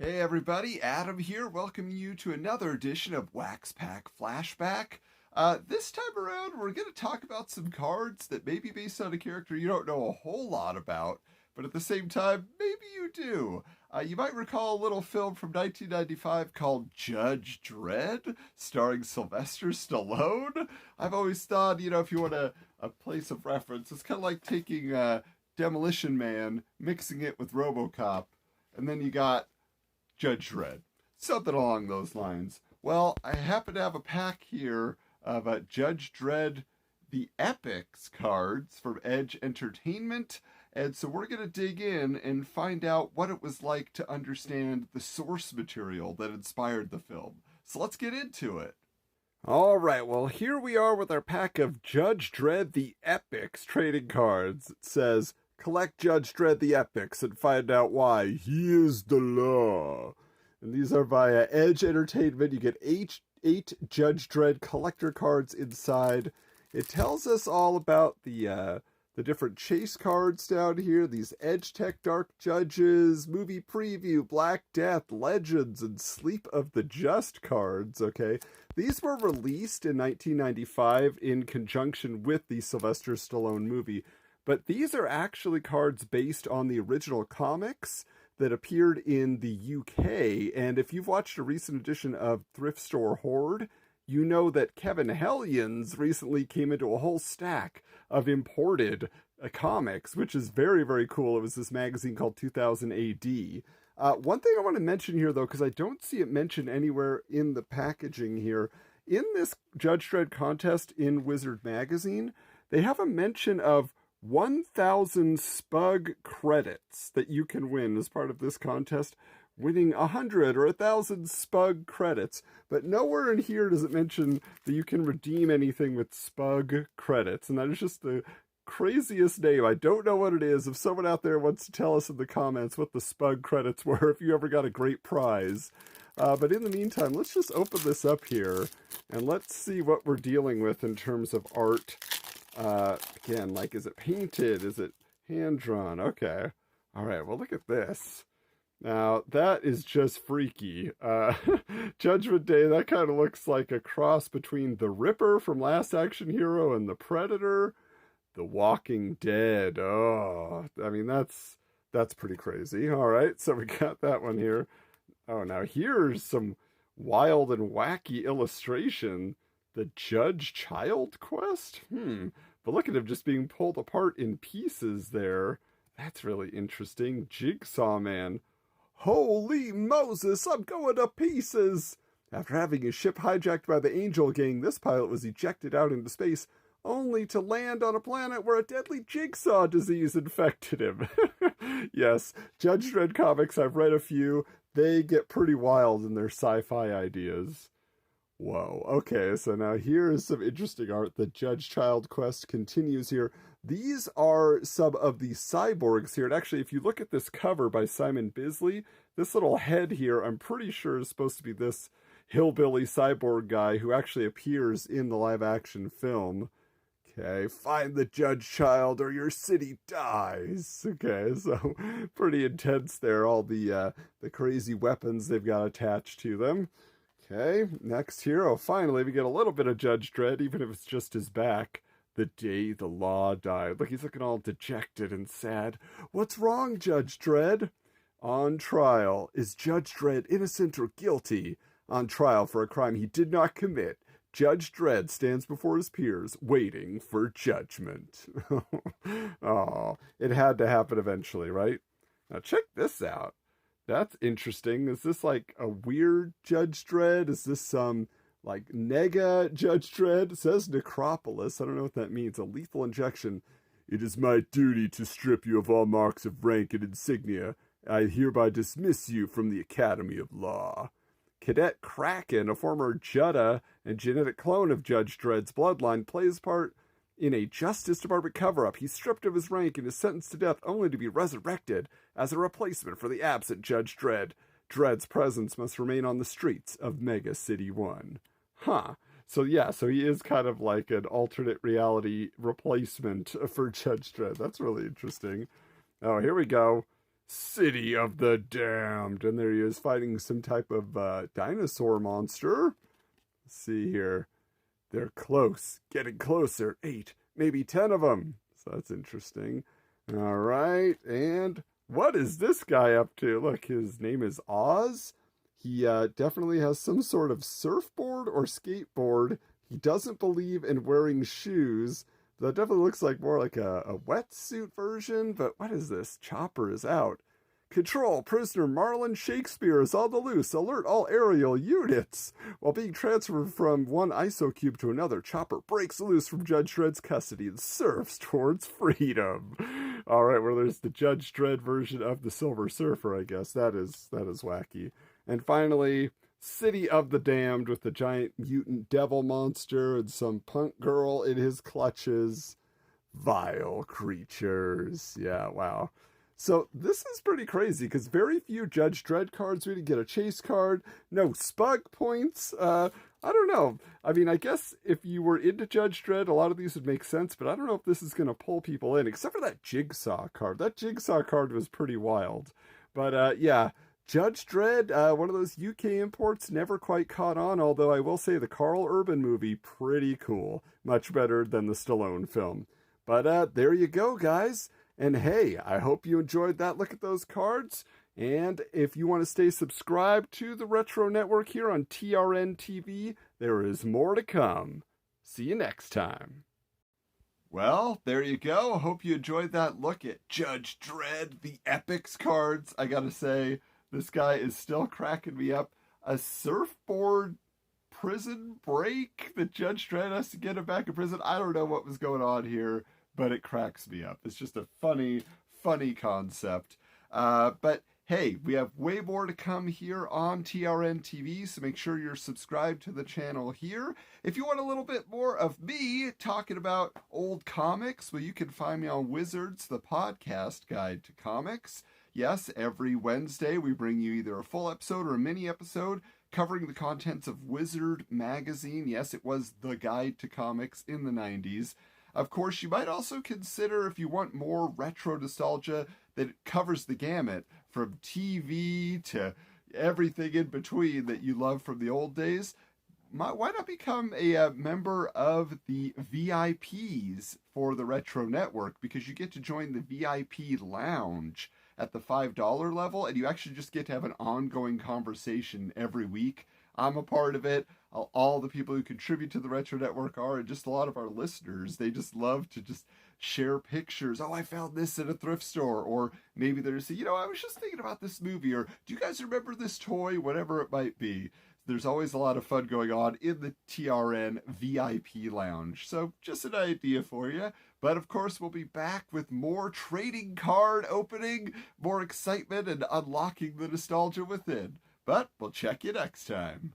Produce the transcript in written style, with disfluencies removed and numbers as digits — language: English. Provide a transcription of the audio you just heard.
Hey everybody, Adam here, welcoming you to another edition of Wax Pack Flashback. This time around, we're going to talk about some cards that may be based on a character you don't know a whole lot about, but at the same time, maybe you do. You might recall a little film from 1995 called Judge Dredd, starring Sylvester Stallone. I've always thought, if you want a place of reference, it's kind of like taking Demolition Man, mixing it with RoboCop, and then you got Judge Dredd. Something along those lines. Well, I happen to have a pack here of Judge Dredd The Epics cards from Edge Entertainment. And so we're going to dig in and find out what it was like to understand the source material that inspired the film. So let's get into it. All right, well, here we are with our pack of Judge Dredd The Epics trading cards. It says, collect Judge Dredd The Epics and find out why. He is the law. And these are via Edge Entertainment. You get eight Judge Dredd collector cards inside. It tells us all about the different chase cards down here. These Edge Tech Dark Judges, Movie Preview, Black Death, Legends, and Sleep of the Just cards, okay? These were released in 1995 in conjunction with the Sylvester Stallone movie. But these are actually cards based on the original comics that appeared in the UK. And if you've watched a recent edition of Thrift Store Horde, you know that Kevin Hellions recently came into a whole stack of imported comics, which is very, very cool. It was this magazine called 2000 AD. One thing I want to mention here, though, because I don't see it mentioned anywhere in the packaging here, in this Judge Dredd contest in Wizard Magazine, they have a mention of 1,000 Spug credits that you can win as part of this contest, winning 100 or 1,000 Spug credits. But nowhere in here does it mention that you can redeem anything with Spug credits. And that is just the craziest name. I don't know what it is. If someone out there wants to tell us in the comments what the Spug credits were, if you ever got a great prize. But in the meantime, let's just open this up here and let's see what we're dealing with in terms of art. Again, like, is it painted? Is it hand-drawn? Okay. All right, well, look at this. Now, that is just freaky. Judgment Day, that kind of looks like a cross between the Ripper from Last Action Hero and the Predator. The Walking Dead. Oh, I mean, that's pretty crazy. All right, so we got that one here. Oh, now here's some wild and wacky illustration. The Judge Child Quest? But look at him just being pulled apart in pieces there. That's really interesting. Jigsaw Man. Holy Moses, I'm going to pieces! After having his ship hijacked by the Angel Gang, this pilot was ejected out into space, only to land on a planet where a deadly jigsaw disease infected him. Yes, Judge Dredd comics, I've read a few. They get pretty wild in their sci-fi ideas. Whoa, okay, so now here is some interesting art. The Judge Child Quest continues here. These are some of the cyborgs here. And actually, if you look at this cover by Simon Bisley, this little head here, I'm pretty sure is supposed to be this hillbilly cyborg guy who actually appears in the live-action film. Okay, find the Judge Child or your city dies. Okay, so pretty intense there, all the crazy weapons they've got attached to them. Okay, next here, oh, finally we get a little bit of Judge Dredd, even if it's just his back. The day the law died. Look, he's looking all dejected and sad. What's wrong, Judge Dredd? On trial. Is Judge Dredd innocent or guilty? On trial for a crime he did not commit. Judge Dredd stands before his peers, waiting for judgment. Oh, it had to happen eventually, right? Now check this out. That's interesting. Is this like a weird Judge Dredd? Is this some like nega Judge Dredd? It says necropolis. I don't know what that means. A lethal injection. It is my duty to strip you of all marks of rank and insignia. I hereby dismiss you from the Academy of Law. Cadet Kraken, a former Judda and genetic clone of Judge Dredd's bloodline, plays part in a Justice Department cover-up. He's stripped of his rank and is sentenced to death only to be resurrected as a replacement for the absent Judge Dredd. Dredd's presence must remain on the streets of Mega City 1. Huh. So yeah, so he is kind of like an alternate reality replacement for Judge Dredd. That's really interesting. Oh, here we go. City of the Damned. And there he is fighting some type of dinosaur monster. Let's see here. They're close, getting closer. 8, maybe 10 of them. So that's interesting. All right, and what is this guy up to? Look, his name is Oz. He definitely has some sort of surfboard or skateboard. He doesn't believe in wearing shoes. That definitely looks like more like a wetsuit version, but what is this? Chopper is out. Control, prisoner Marlon Shakespeare is on the loose. Alert all aerial units. While being transferred from one ISO-cube to another, Chopper breaks loose from Judge Dredd's custody and surfs towards freedom. All right, well, there's the Judge Dredd version of the Silver Surfer, I guess. That is wacky. And finally, City of the Damned with the giant mutant devil monster and some punk girl in his clutches. Vile creatures. Yeah, wow. So this is pretty crazy because very few Judge Dredd cards. We didn't get a chase card, no Spug points. I don't know. I mean, I guess if you were into Judge Dredd, a lot of these would make sense, but I don't know if this is going to pull people in, except for that Jigsaw card. That Jigsaw card was pretty wild. But yeah, Judge Dredd, one of those UK imports, never quite caught on, although I will say the Carl Urban movie, pretty cool. Much better than the Stallone film. But there you go, guys. And hey, I hope you enjoyed that look at those cards. And if you want to stay subscribed to the Retro Network here on TRN TV, there is more to come. See you next time. Well, there you go. Hope you enjoyed that look at Judge Dredd, the Epics cards. I gotta say, this guy is still cracking me up. A surfboard prison break that Judge Dredd has to get him back in prison. I don't know what was going on here, but it cracks me up. It's just a funny concept. But hey, we have way more to come here on TRN TV, so make sure you're subscribed to the channel here. If you want a little bit more of me talking about old comics, well, you can find me on Wizards, the podcast guide to comics. Yes, every Wednesday we bring you either a full episode or a mini episode covering the contents of Wizard magazine. Yes, it was the guide to comics in the 90s. Of course, you might also consider, if you want more retro nostalgia, that it covers the gamut from TV to everything in between that you love from the old days. Why not become a member of the VIPs for the Retro Network? Because you get to join the VIP lounge at the $5 level, and you actually just get to have an ongoing conversation every week. I'm a part of it. All the people who contribute to the Retro Network are, and just a lot of our listeners, they just love to just share pictures. Oh, I found this at a thrift store. Or maybe they're saying, I was just thinking about this movie. Or do you guys remember this toy? Whatever it might be. There's always a lot of fun going on in the TRN VIP lounge. So just an idea for you. But of course, we'll be back with more trading card opening, more excitement, and unlocking the nostalgia within. But we'll check you next time.